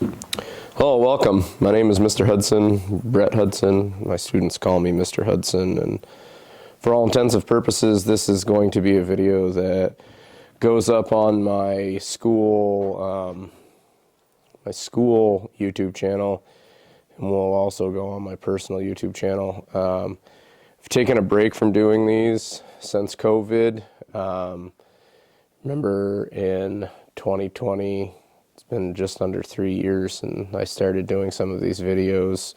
Hello, welcome. My name is Mr. Hudson, Brett Hudson. My students call me Mr. Hudson, and for all intents and purposes, this is going to be a video that goes up on my school YouTube channel, and will also go on my personal YouTube channel. I've taken a break from doing these since COVID. Remember in 2020, it's been just under 3 years, and I started doing some of these videos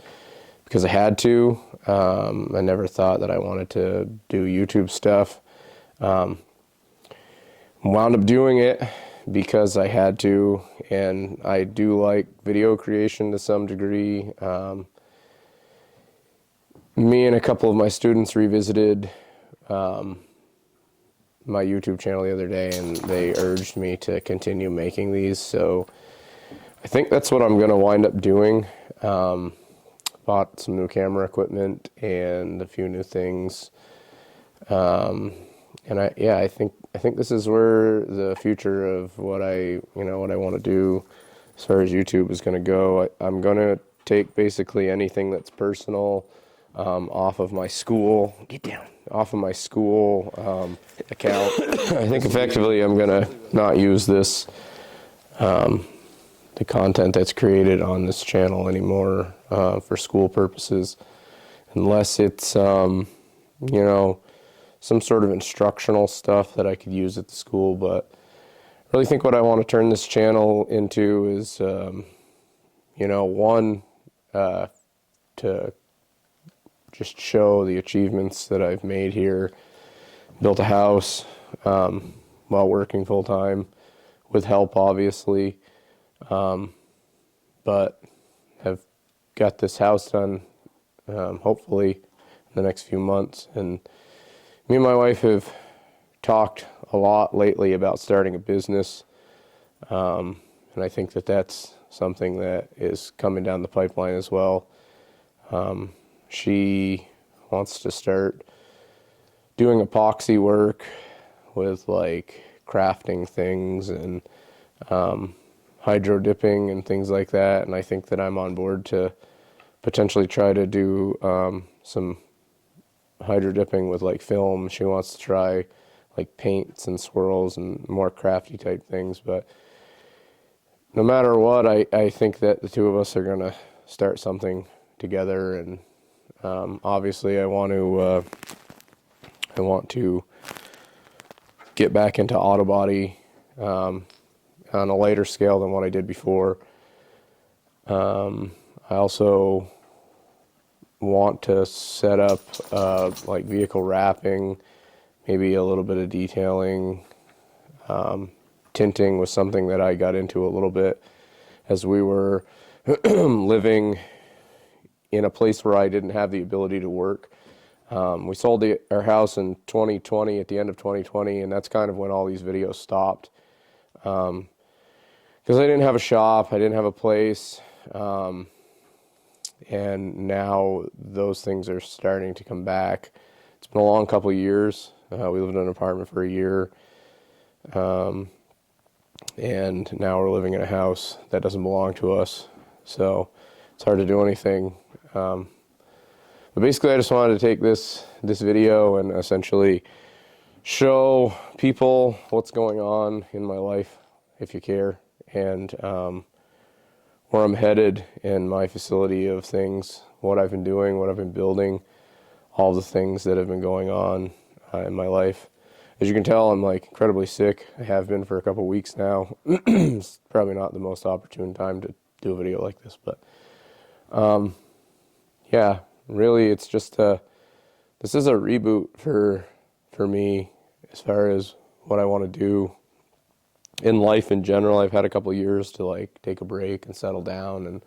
because I had to. I never thought that I wanted to do YouTube stuff. Wound up doing it because I had to, and I do like video creation to some degree. Me and a couple of my students revisited my YouTube channel the other day, and they urged me to continue making these, so I think that's what I'm going to wind up doing. Bought some new camera equipment and a few new things, and I think this is where the future of what I want to do as far as YouTube is going to go. I'm going to take basically anything that's personal off of my school. Off of my school account. I think effectively I'm going to not use this, the content that's created on this channel anymore for school purposes, unless it's, some sort of instructional stuff that I could use at the school. But I really think what I want to turn this channel into is, one, to just show the achievements that I've made here. Built a house while working full time, with help obviously, but have got this house done hopefully in the next few months. And me and my wife have talked a lot lately about starting a business, and I think that that's something that is coming down the pipeline as well. She wants to start doing epoxy work with like crafting things and hydro dipping and things like that, and I think that I'm on board to potentially try to do some hydro dipping with like film. She wants to try like paints and swirls and more crafty type things. But no matter what, I think that the two of us are going to start something together. And obviously I want to get back into auto body on a lighter scale than what I did before. I also want to set up like vehicle wrapping, maybe a little bit of detailing. Tinting was something that I got into a little bit as we were living in a place where I didn't have the ability to work. We sold our house in 2020, at the end of 2020, and that's kind of when all these videos stopped. Because I didn't have a shop, I didn't have a place, and now those things are starting to come back. It's been a long couple of years. We lived in an apartment for a year, and now we're living in a house that doesn't belong to us, so it's hard to do anything. But basically I just wanted to take this video and essentially show people what's going on in my life, if you care, and where I'm headed in my facility of things, what I've been doing, what I've been building, all the things that have been going on in my life. As you can tell, I'm like incredibly sick. I have been for a couple weeks now. It's probably not the most opportune time to do a video like this, but yeah, really it's just this is a reboot for me as far as what I want to do in life in general. I've had a couple years to like take a break and settle down, and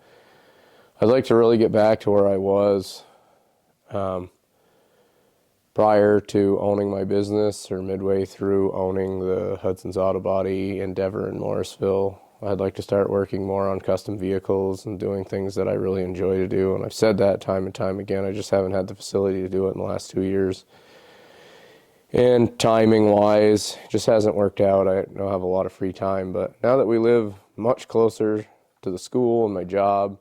I'd like to really get back to where I was prior to owning my business, or midway through owning the Hudson's Auto Body endeavor in Morrisville. I'd like to start working more on custom vehicles and doing things that I really enjoy to do, and I've said that time and time again. I just haven't had the facility to do it in the last 2 years. And timing-wise, it just hasn't worked out. I don't have a lot of free time, but now that we live much closer to the school and my job.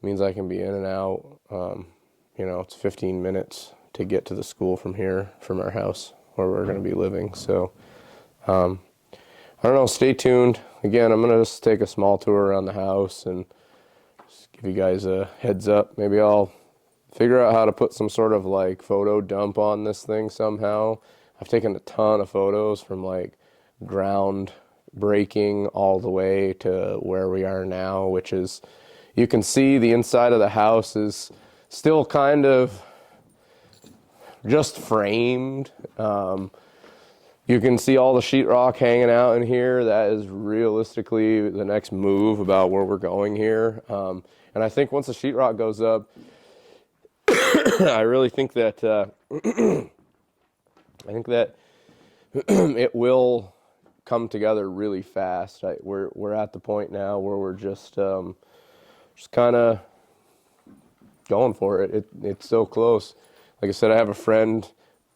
It means I can be in and out. It's 15 minutes to get to the school from here, from our house where we're going to be living. So, I don't know, stay tuned. Again, I'm going to just take a small tour around the house and just give you guys a heads up. Maybe I'll figure out how to put some sort of like photo dump on this thing somehow. I've taken a ton of photos from like ground breaking all the way to where we are now, which is, you can see the inside of the house is still kind of just framed. You can see all the sheetrock hanging out in here. That is realistically the next move about where we're going here. And I think once the sheetrock goes up, I really think that it will come together really fast. We're at the point now where we're just kind of going for it. It's so close. Like I said, I have a friend,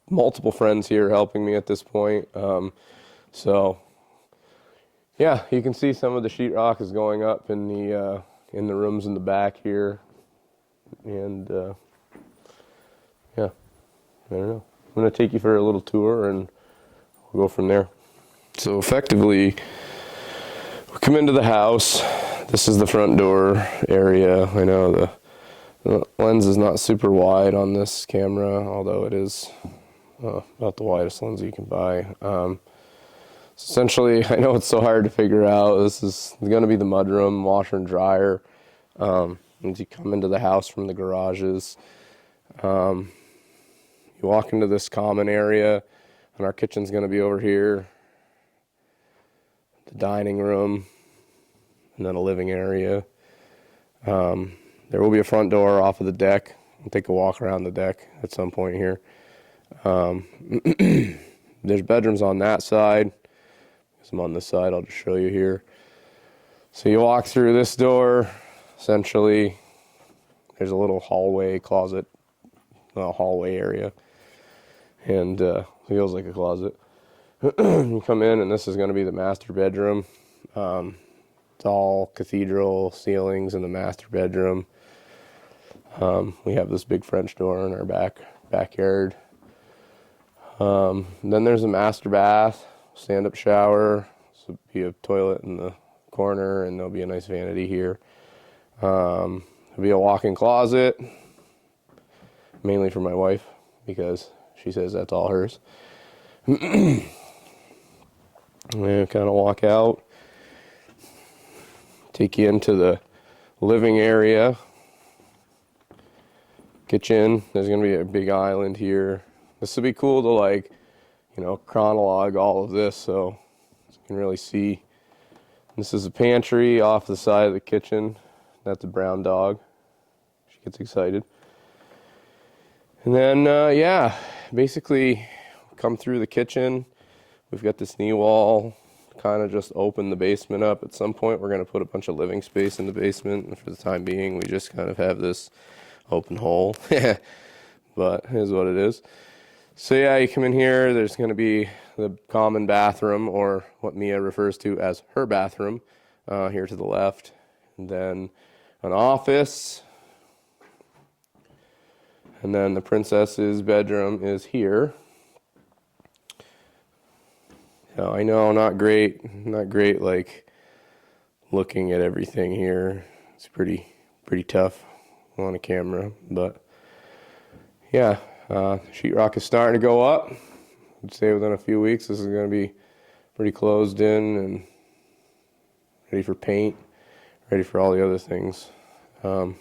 multiple friends here helping me at this point. So yeah, you can see some of the sheetrock is going up in the rooms in the back here, and yeah, I don't know. I'm gonna take you for a little tour and we'll go from there. So effectively, we come into the house. This is the front door area. I know the lens is not super wide on this camera, although it is about the widest lens you can buy. Essentially, I know it's so hard to figure out. This is going to be the mudroom, washer and dryer. As you come into the house from the garages, you walk into this common area, and our kitchen's going to be over here, the dining room, and then a living area. There will be a front door off of the deck. I'll take a walk around the deck at some point here. There's bedrooms on that side. I'm on this side, I'll just show you here. So you walk through this door, essentially, there's a little hallway, closet, hallway area, and feels like a closet. You come in, and this is going to be the master bedroom. It's all cathedral ceilings in the master bedroom. We have this big French door in our backyard. Then there's a master bath, stand-up shower. So be a toilet in the corner, and there'll be a nice vanity here. There'll be a walk-in closet, mainly for my wife, because she says that's all hers. And kind of walk out, take you into the living area, kitchen. There's going to be a big island here. This would be cool to chronologue all of this so you can really see. This is a pantry off the side of the kitchen. That's a brown dog. She gets excited. And then, basically come through the kitchen. We've got this knee wall, kind of just open the basement up. At some point, we're going to put a bunch of living space in the basement. And for the time being, we just kind of have this open hole. But here's what it is. So yeah, you come in here, there's going to be the common bathroom, or what Mia refers to as her bathroom, here to the left. And then an office. And then the princess's bedroom is here. Now, I know, not great like looking at everything here. It's pretty tough on a camera, but yeah, sheetrock is starting to go up. I'd say within a few weeks this is going to be pretty closed in and ready for paint, ready for all the other things. So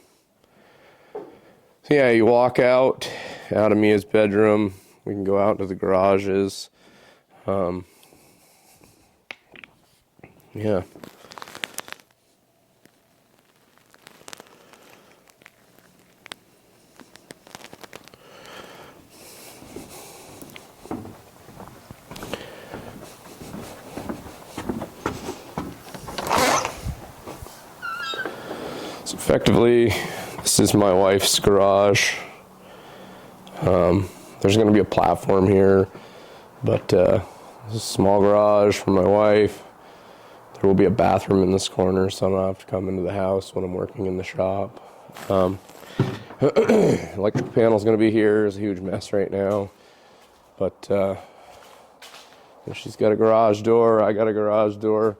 yeah, you walk out of Mia's bedroom. We can go out into the garages. Yeah. So effectively, this is my wife's garage. There's going to be a platform here, but this is a small garage for my wife. There will be a bathroom in this corner, so I don't have to come into the house when I'm working in the shop. Electrical panel's going to be here. It's a huge mess right now. But she's got a garage door. I got a garage door.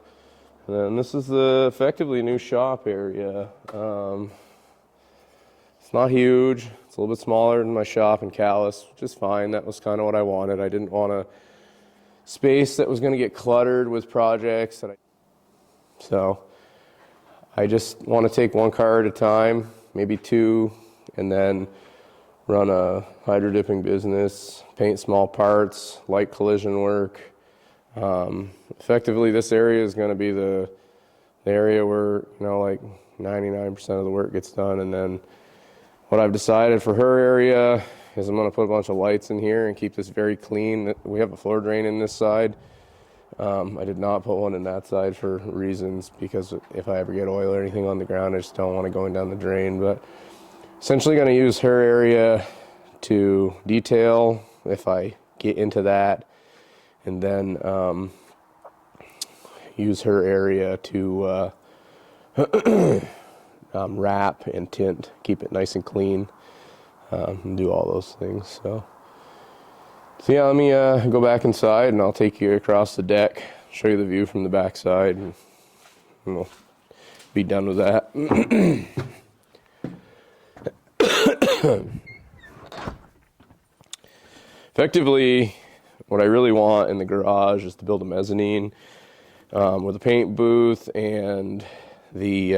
And then this is the effectively new shop area. It's not huge. It's a little bit smaller than my shop in Calais, which is fine. That was kind of what I wanted. I didn't want a space that was going to get cluttered with projects. So I just want to take one car at a time, maybe two, and then run a hydro dipping business, paint small parts, light collision work. Effectively, this area is going to be the area where, like 99% of the work gets done. And then what I've decided for her area is I'm going to put a bunch of lights in here and keep this very clean. We have a floor drain in this side. I did not put one in that side for reasons, because if I ever get oil or anything on the ground, I just don't want it going down the drain. But essentially going to use her area to detail if I get into that, and then use her area to wrap and tint, keep it nice and clean, and do all those things. So yeah, let me go back inside and I'll take you across the deck, show you the view from the back side, and we'll be done with that. Effectively, what I really want in the garage is to build a mezzanine with a paint booth and there's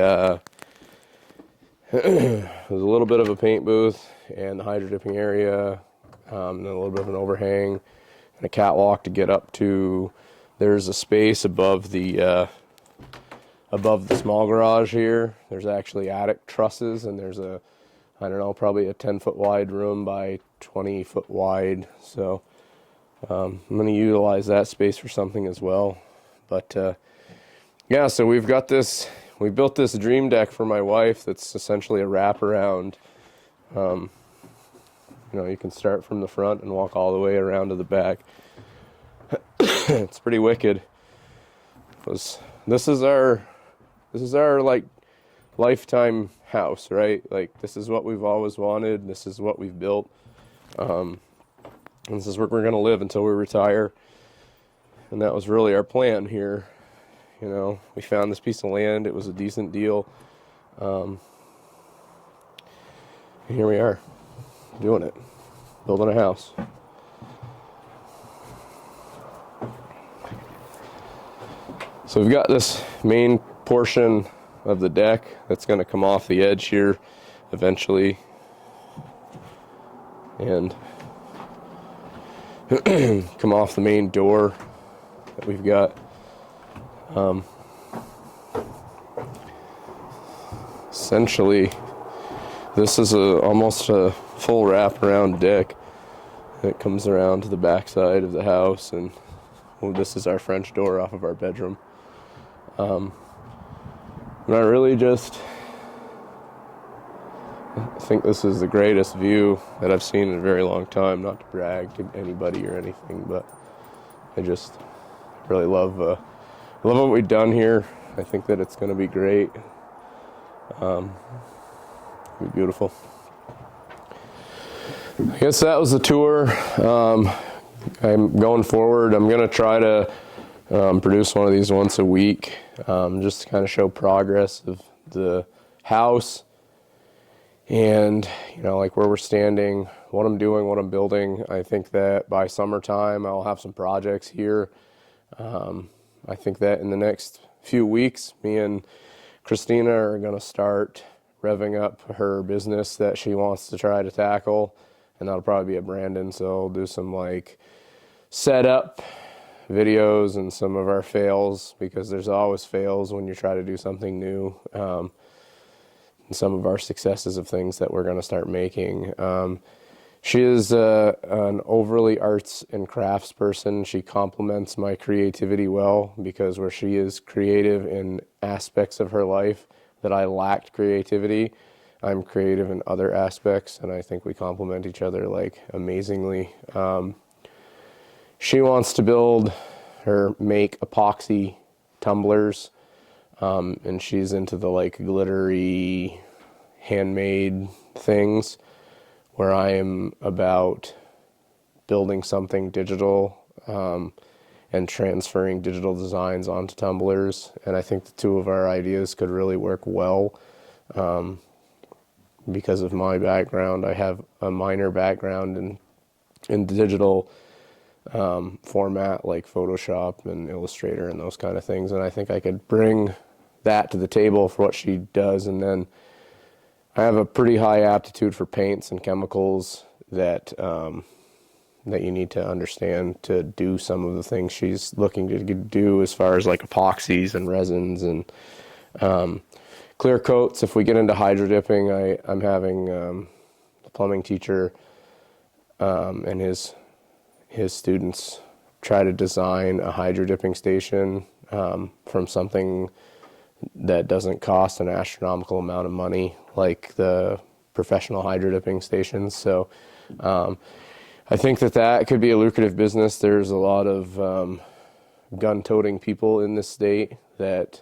a little bit of a paint booth and the hydro dipping area, and then a little bit of an overhang and a catwalk to get up to. There's a space above the small garage here. There's actually attic trusses, and there's probably a 10-foot wide room by 20-foot wide. So I'm going to utilize that space for something as well. But yeah, so we built this dream deck for my wife that's essentially a wraparound. You can start from the front and walk all the way around to the back. It's pretty wicked. This is our like lifetime house, right? Like, this is what we've always wanted. This is what we've built. And this is where we're going to live until we retire. And that was really our plan here. We found this piece of land. It was a decent deal. And here we are, doing it, building a house. So we've got this main portion of the deck that's going to come off the edge here eventually, and come off the main door that we've got. Essentially, this is almost a full wraparound deck that comes around to the back side of the house, and this is our French door off of our bedroom. And I think this is the greatest view that I've seen in a very long time. Not to brag to anybody or anything, but I just really love what we've done here. I think that it's going to be great. It'll be beautiful. I guess that was the tour. I'm going forward. I'm going to try to produce one of these once a week, just to kind of show progress of the house and, like where we're standing, what I'm doing, what I'm building. I think that by summertime, I'll have some projects here. I think that in the next few weeks, me and Christina are going to start revving up her business that she wants to try to tackle, and that'll probably be at Brandon. So I'll do some like setup videos and some of our fails, because there's always fails when you try to do something new, and some of our successes of things that we're going to start making. She is an overly arts and crafts person. She complements my creativity well, because where she is creative in aspects of her life that I lacked creativity, I'm creative in other aspects, and I think we complement each other like amazingly. She wants to make epoxy tumblers, and she's into the like glittery handmade things, where I am about building something digital, and transferring digital designs onto tumblers. And I think the two of our ideas could really work well. Because of my background, I have a minor background in digital format like Photoshop and Illustrator and those kind of things, and I think I could bring that to the table for what she does. And then I have a pretty high aptitude for paints and chemicals that that you need to understand to do some of the things she's looking to do, as far as like epoxies and resins and clear coats. If we get into hydro dipping, I'm having the plumbing teacher and his students try to design a hydro dipping station from something that doesn't cost an astronomical amount of money like the professional hydro dipping stations. So I think that could be a lucrative business. There's a lot of gun-toting people in this state that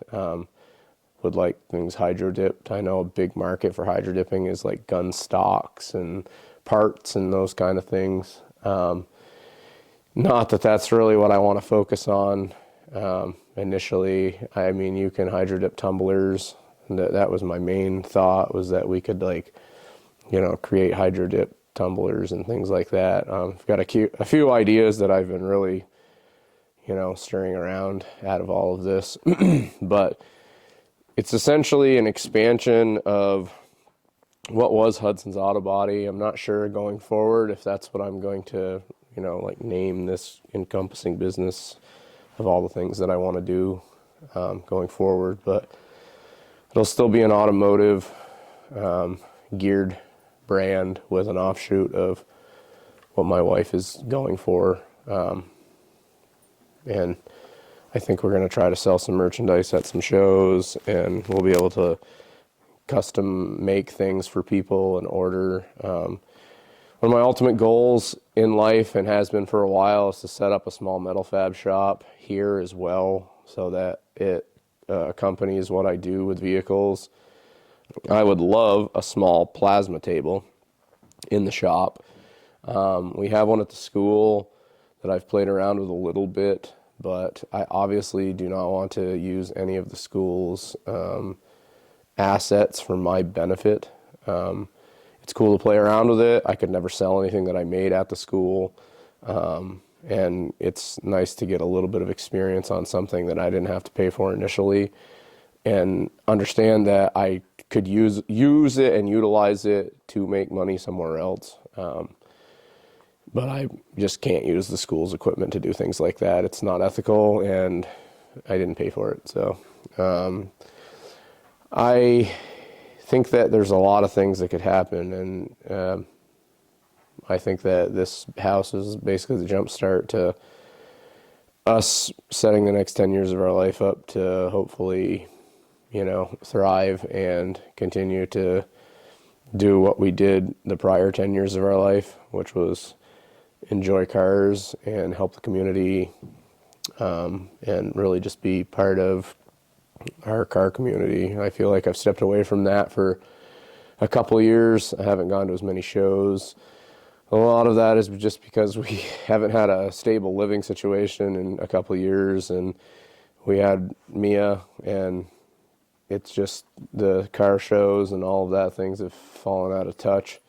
would like things hydro dipped. I know a big market for hydro dipping is like gun stocks and parts and those kind of things. Not that that's really what I want to focus on initially. I mean, you can hydro dip tumblers. That was my main thought, was that we could like, create hydro dip tumblers and things like that. I've got a few ideas that I've been really, stirring around out of all of this, but it's essentially an expansion of what was Hudson's Auto Body. I'm not sure going forward if that's what I'm going to, name this encompassing business of all the things that I want to do going forward, but it'll still be an automotive geared brand with an offshoot of what my wife is going for. And I think we're going to try to sell some merchandise at some shows, and we'll be able to custom make things for people and order. One of my ultimate goals in life, and has been for a while, is to set up a small metal fab shop here as well, so that it accompanies what I do with vehicles. I would love a small plasma table in the shop. We have one at the school that I've played around with a little bit, but I obviously do not want to use any of the school's assets for my benefit. It's cool to play around with it. I could never sell anything that I made at the school. And it's nice to get a little bit of experience on something that I didn't have to pay for initially, and understand that I could use it and utilize it to make money somewhere else. But I just can't use the school's equipment to do things like that. It's not ethical, and I didn't pay for it. So I think that there's a lot of things that could happen, and I think that this house is basically the jump start to us setting the next 10 years of our life up to hopefully, thrive and continue to do what we did the prior 10 years of our life, which was enjoy cars and help the community, and really just be part of our car community. I feel like I've stepped away from that for a couple of years. I haven't gone to as many shows. A lot of that is just because we haven't had a stable living situation in a couple of years, and we had Mia, and it's just the car shows and all of that things have fallen out of touch.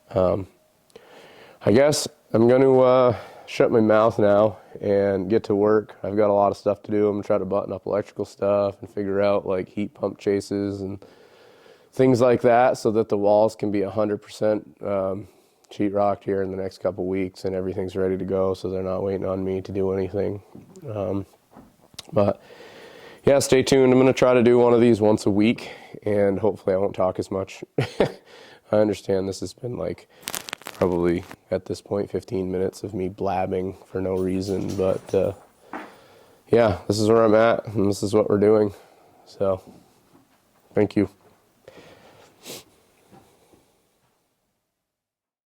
I guess I'm going to shut my mouth now and get to work. I've got a lot of stuff to do. I'm going to try to button up electrical stuff and figure out like heat pump chases and things like that, so that the walls can be 100% sheetrocked here in the next couple weeks, and everything's ready to go, so they're not waiting on me to do anything. But yeah, stay tuned. I'm going to try to do one of these once a week, and hopefully I won't talk as much. I understand this has been like probably at this point 15 minutes of me blabbing for no reason, but yeah, this is where I'm at, and this is what we're doing. So thank you.